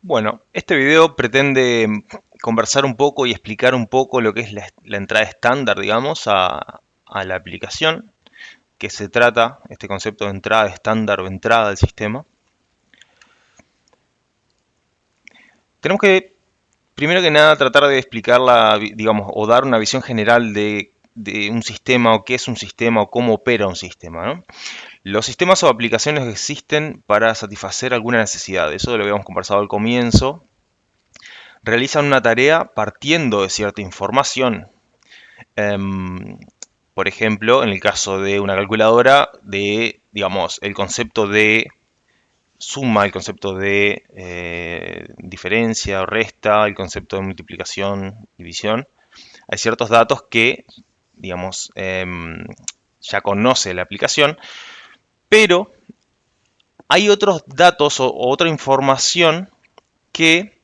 Bueno, este video pretende conversar un poco y explicar un poco lo que es la entrada estándar, digamos, a la aplicación, que se trata este concepto de entrada estándar o entrada al sistema. Tenemos que, primero que nada, tratar de explicarla, digamos, o dar una visión general de un sistema o qué es un sistema o cómo opera un sistema, ¿no? Los sistemas o aplicaciones existen para satisfacer alguna necesidad. Eso lo habíamos conversado al comienzo. Realizan una tarea partiendo de cierta información. Em, por ejemplo, en el caso de una calculadora, digamos, el concepto de suma, el concepto de diferencia o resta, el concepto de multiplicación, división. Hay ciertos datos que, digamos, ya conoce la aplicación, pero hay otros datos o otra información que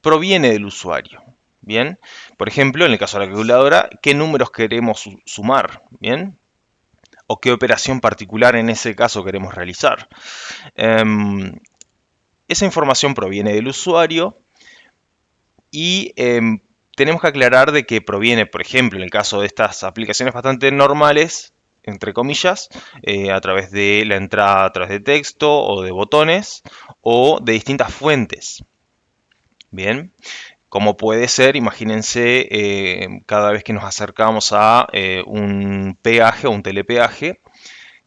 proviene del usuario. Bien, por ejemplo, en el caso de la calculadora, ¿qué números queremos sumar? Bien, o qué operación particular en ese caso queremos realizar. Esa información proviene del usuario y tenemos que aclarar de que proviene, por ejemplo, en el caso de estas aplicaciones bastante normales, entre comillas, a través de la entrada a través de texto o de botones o de distintas fuentes. Bien, como puede ser, imagínense, cada vez que nos acercamos a un peaje o un telepeaje,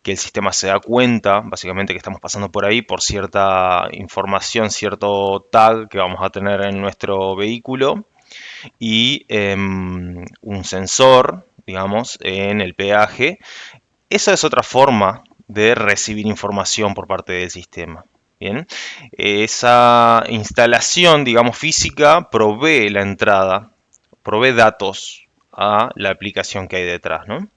que el sistema se da cuenta, básicamente, que estamos pasando por ahí por cierta información, cierto tag que vamos a tener en nuestro vehículo y un sensor, digamos, en el peaje. Esa es otra forma de recibir información por parte del sistema. Bien, esa instalación, digamos, física provee la entrada, provee datos a la aplicación que hay detrás, ¿no?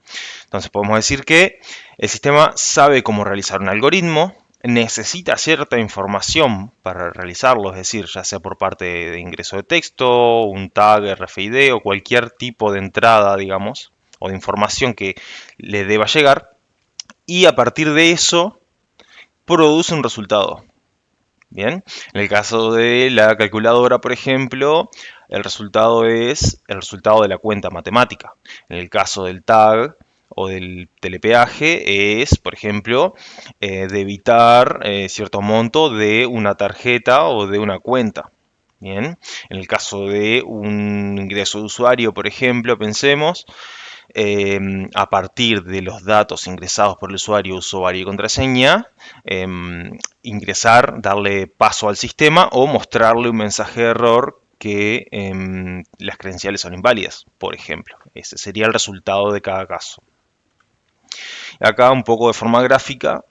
Entonces podemos decir que el sistema sabe cómo realizar un algoritmo, necesita cierta información para realizarlo, es decir, ya sea por parte de ingreso de texto, un tag RFID o cualquier tipo de entrada, digamos, o de información que le deba llegar, y a partir de eso produce un resultado. Bien, en el caso de la calculadora, por ejemplo, el resultado es el resultado de la cuenta matemática. En el caso del tag o del telepeaje es, por ejemplo, debitar cierto monto de una tarjeta o de una cuenta. Bien, en el caso de un ingreso de usuario, por ejemplo, pensemos, a partir de los datos ingresados por el usuario y contraseña, ingresar, darle paso al sistema o mostrarle un mensaje de error que las credenciales son inválidas, por ejemplo. Ese sería el resultado de cada caso. Acá un poco de forma gráfica,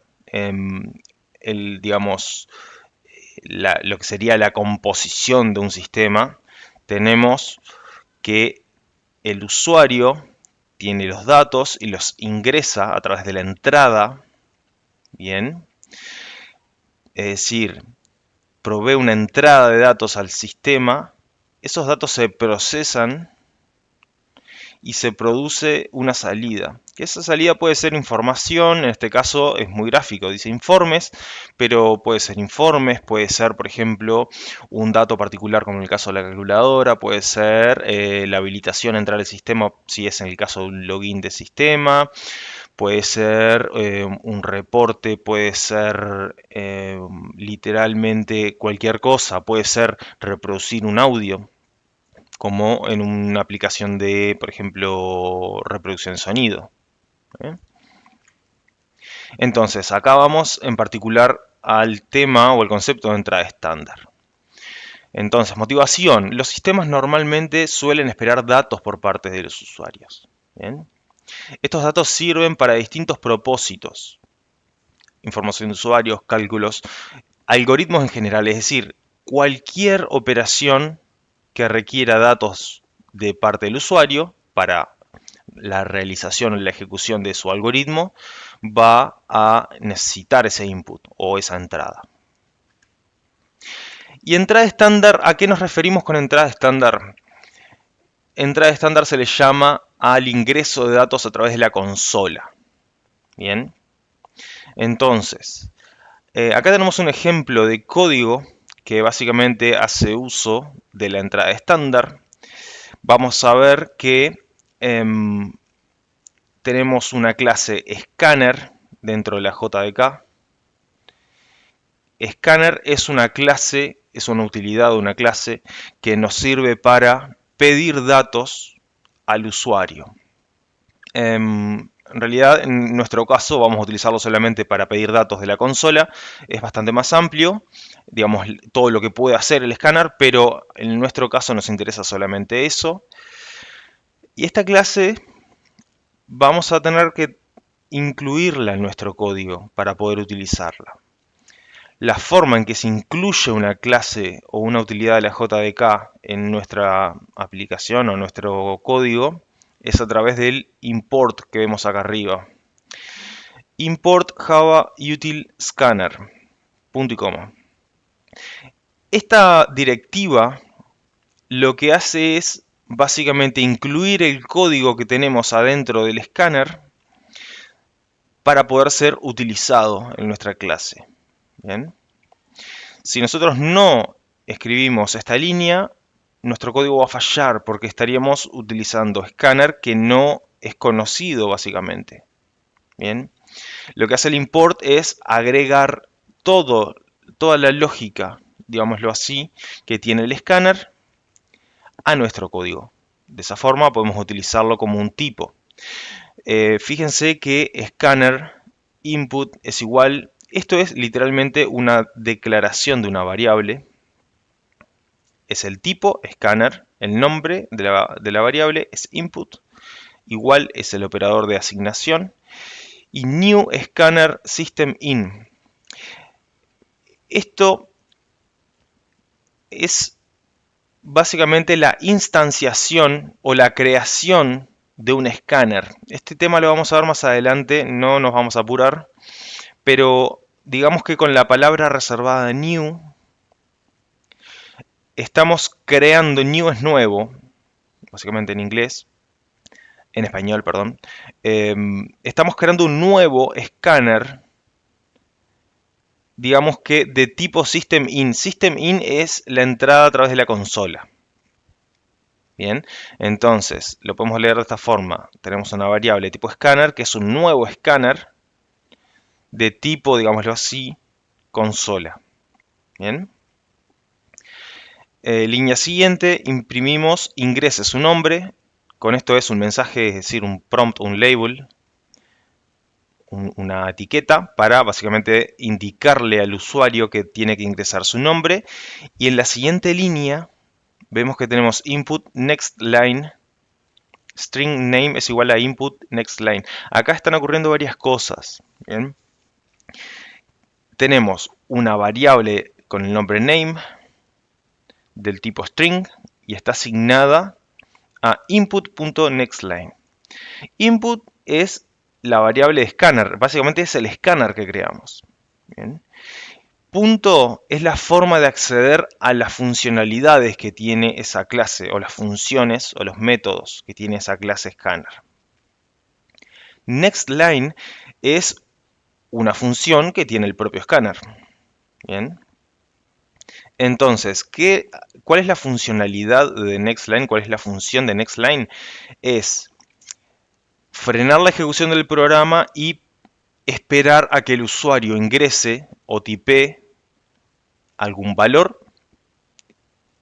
digamos, lo que sería la composición de un sistema, tenemos que el usuario tiene los datos y los ingresa a través de la entrada, bien, es decir, provee una entrada de datos al sistema, esos datos se procesan y se produce una salida. Que esa salida puede ser información, en este caso es muy gráfico, dice informes, pero puede ser informes, puede ser, por ejemplo, un dato particular como en el caso de la calculadora, puede ser la habilitación a entrar al sistema si es en el caso de un login de sistema, puede ser un reporte, puede ser literalmente cualquier cosa, puede ser reproducir un audio, como en una aplicación de, por ejemplo, reproducción de sonido. ¿Eh? Entonces, acá vamos en particular al tema o el concepto de entrada estándar. Entonces, motivación. Los sistemas normalmente suelen esperar datos por parte de los usuarios. ¿Bien? Estos datos sirven para distintos propósitos. Información de usuarios, cálculos, algoritmos en general, es decir, cualquier operación que requiera datos de parte del usuario para la realización o la ejecución de su algoritmo va a necesitar ese input o esa entrada. Y entrada estándar, ¿a qué nos referimos con entrada estándar? Entrada estándar se le llama al ingreso de datos a través de la consola. Bien, entonces, acá tenemos un ejemplo de código que básicamente hace uso de la entrada estándar, vamos a ver que tenemos una clase scanner dentro de la JDK. Scanner es una clase, es una utilidad de una clase que nos sirve para pedir datos al usuario. En realidad, en nuestro caso, vamos a utilizarlo solamente para pedir datos de la consola. Es bastante más amplio, digamos, todo lo que puede hacer el escáner, pero en nuestro caso nos interesa solamente eso. Y esta clase vamos a tener que incluirla en nuestro código para poder utilizarla. La forma en que se incluye una clase o una utilidad de la JDK en nuestra aplicación o nuestro código es a través del import que vemos acá arriba. Import Java Util Scanner. Punto y coma. Esta directiva lo que hace es básicamente incluir el código que tenemos adentro del escáner para poder ser utilizado en nuestra clase. Bien. Si nosotros no escribimos esta línea, nuestro código va a fallar porque estaríamos utilizando scanner que no es conocido básicamente. Bien. Lo que hace el import es agregar toda la lógica, digámoslo así, que tiene el escáner a nuestro código. De esa forma podemos utilizarlo como un tipo. Fíjense que scanner input es igual. Esto es literalmente una declaración de una variable. Es el tipo scanner, el nombre de la variable es input, igual es el operador de asignación, y new scanner system in. Esto es básicamente la instanciación o la creación de un escáner. Este tema lo vamos a ver más adelante, no nos vamos a apurar, pero digamos que con la palabra reservada new, estamos creando, new es nuevo, básicamente en inglés, en español, perdón. Estamos creando un nuevo escáner, digamos que de tipo System In. System In es la entrada a través de la consola. Bien, entonces lo podemos leer de esta forma. Tenemos una variable de tipo escáner, que es un nuevo escáner de tipo, digámoslo así, consola. Bien. Línea siguiente, imprimimos ingrese su nombre. Con esto es un mensaje, es decir, un prompt, un label, una etiqueta para básicamente indicarle al usuario que tiene que ingresar su nombre. Y en la siguiente línea vemos que tenemos input next line, string name es igual a input next line. Acá están ocurriendo varias cosas. ¿Bien? Tenemos una variable con el nombre name del tipo string y está asignada a input.nextLine. Input es la variable de escáner, básicamente es el escáner que creamos. Bien. Punto es la forma de acceder a las funcionalidades que tiene esa clase, o las funciones o los métodos que tiene esa clase scanner. NextLine es una función que tiene el propio escáner. Bien. Entonces, ¿cuál es la funcionalidad de NextLine? ¿Cuál es la función de NextLine? Es frenar la ejecución del programa y esperar a que el usuario ingrese o tipee algún valor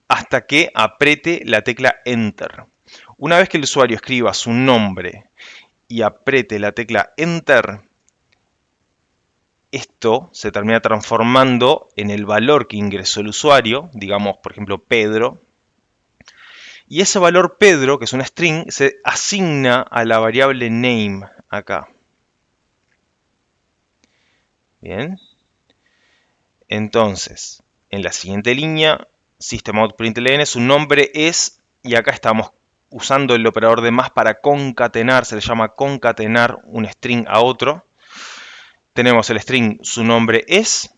hasta que apriete la tecla Enter. Una vez que el usuario escriba su nombre y apriete la tecla Enter, esto se termina transformando en el valor que ingresó el usuario, digamos, por ejemplo, Pedro. Y ese valor Pedro, que es una string, se asigna a la variable name acá. Bien. Entonces, en la siguiente línea, system.out.println, su nombre es, y acá estamos usando el operador de más para concatenar, se le llama concatenar un string a otro. Tenemos el string, su nombre es,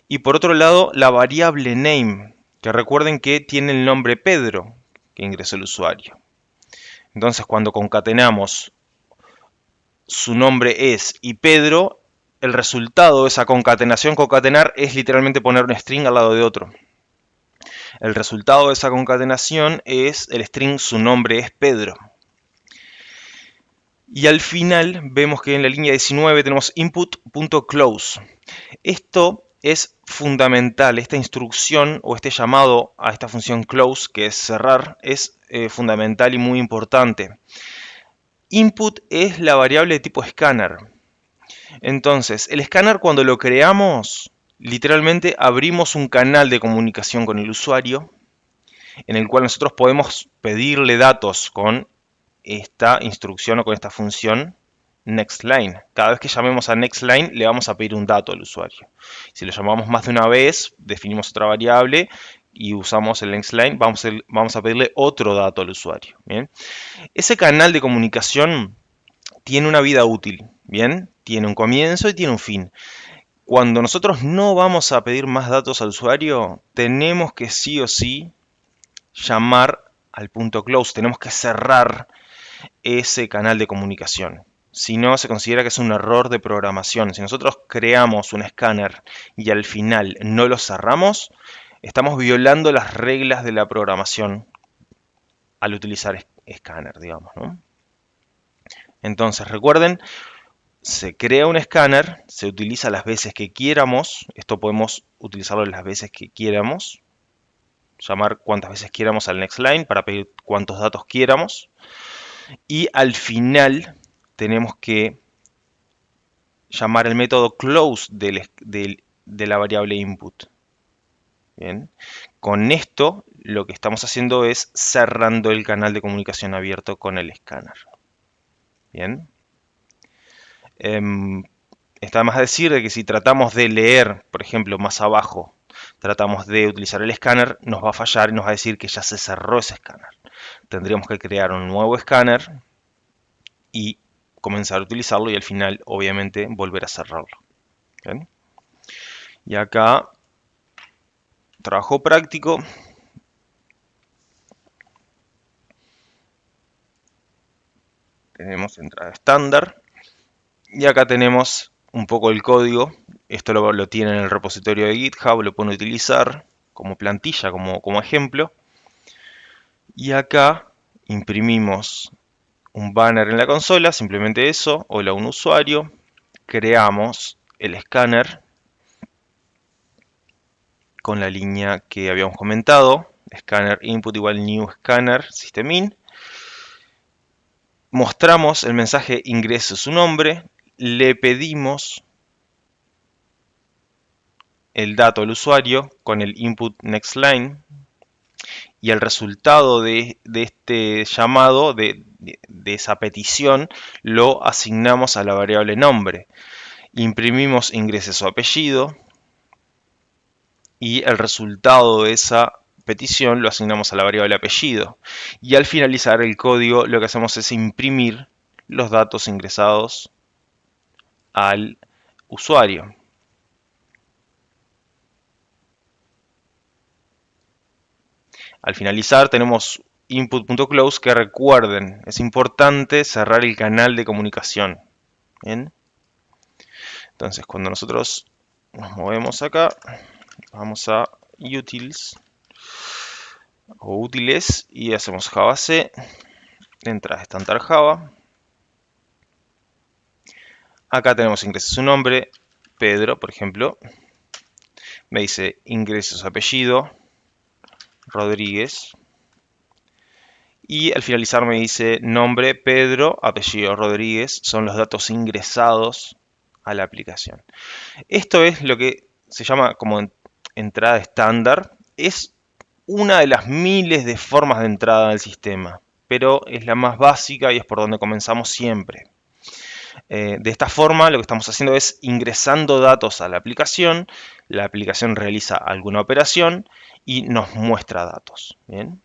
y por otro lado la variable name, que recuerden que tiene el nombre Pedro, que ingresó el usuario. Entonces cuando concatenamos su nombre es y Pedro, el resultado de esa concatenación, concatenar, es literalmente poner un string al lado de otro. El resultado de esa concatenación es el string su nombre es Pedro. Y al final vemos que en la línea 19 tenemos input.close. Esto es fundamental, esta instrucción o este llamado a esta función close, que es cerrar, es fundamental y muy importante. Input es la variable de tipo scanner. Entonces, el escáner cuando lo creamos, literalmente abrimos un canal de comunicación con el usuario, en el cual nosotros podemos pedirle datos con esta instrucción o con esta función nextLine. Cada vez que llamemos a nextLine le vamos a pedir un dato al usuario. Si lo llamamos más de una vez, definimos otra variable y usamos el nextLine, vamos a pedirle otro dato al usuario. ¿Bien? Ese canal de comunicación tiene una vida útil, ¿bien? Tiene un comienzo y tiene un fin. Cuando nosotros no vamos a pedir más datos al usuario, tenemos que sí o sí llamar al punto close, tenemos que cerrar ese canal de comunicación. Si no, se considera que es un error de programación. Si nosotros creamos un escáner y al final no lo cerramos, estamos violando las reglas de la programación al utilizar escáner, digamos, ¿no? Entonces, recuerden, se crea un escáner, se utiliza las veces que quieramos. Esto podemos utilizarlo las veces que quieramos. Llamar cuantas veces quieramos al nextLine para pedir cuantos datos quieramos. Y al final tenemos que llamar el método close de la variable input. Bien. Con esto lo que estamos haciendo es cerrando el canal de comunicación abierto con el escáner. Bien. Está más a decir de que si tratamos de leer, por ejemplo, más abajo, tratamos de utilizar el escáner, nos va a fallar y nos va a decir que ya se cerró ese escáner. Tendríamos que crear un nuevo escáner y comenzar a utilizarlo y al final, obviamente, volver a cerrarlo. ¿Bien? Y acá, trabajo práctico. Tenemos entrada estándar. Y acá tenemos un poco el código. Esto lo tiene en el repositorio de GitHub, lo pueden utilizar como plantilla, como ejemplo. Y acá imprimimos un banner en la consola, simplemente eso, hola un usuario. Creamos el escáner con la línea que habíamos comentado, scanner input igual new scanner systemin. Mostramos el mensaje ingrese su nombre, le pedimos el dato al usuario con el input nextLine y el resultado de este llamado, de esa petición, lo asignamos a la variable nombre. Imprimimos ingrese su apellido y el resultado de esa petición lo asignamos a la variable apellido. Y al finalizar el código lo que hacemos es imprimir los datos ingresados al usuario. Al finalizar tenemos input.close, que recuerden, es importante cerrar el canal de comunicación. ¿Bien? Entonces cuando nosotros nos movemos acá, vamos a utils o útiles y hacemos Java C, entrada estándar Java. Acá tenemos ingrese su nombre, Pedro, por ejemplo. Me dice ingrese su apellido, Rodríguez. Y al finalizar me dice nombre Pedro, apellido Rodríguez. Son los datos ingresados a la aplicación. Esto es lo que se llama como entrada estándar. Es una de las miles de formas de entrada al sistema, pero es la más básica y es por donde comenzamos siempre. De esta forma lo que estamos haciendo es ingresando datos a la aplicación realiza alguna operación y nos muestra datos. ¿Bien?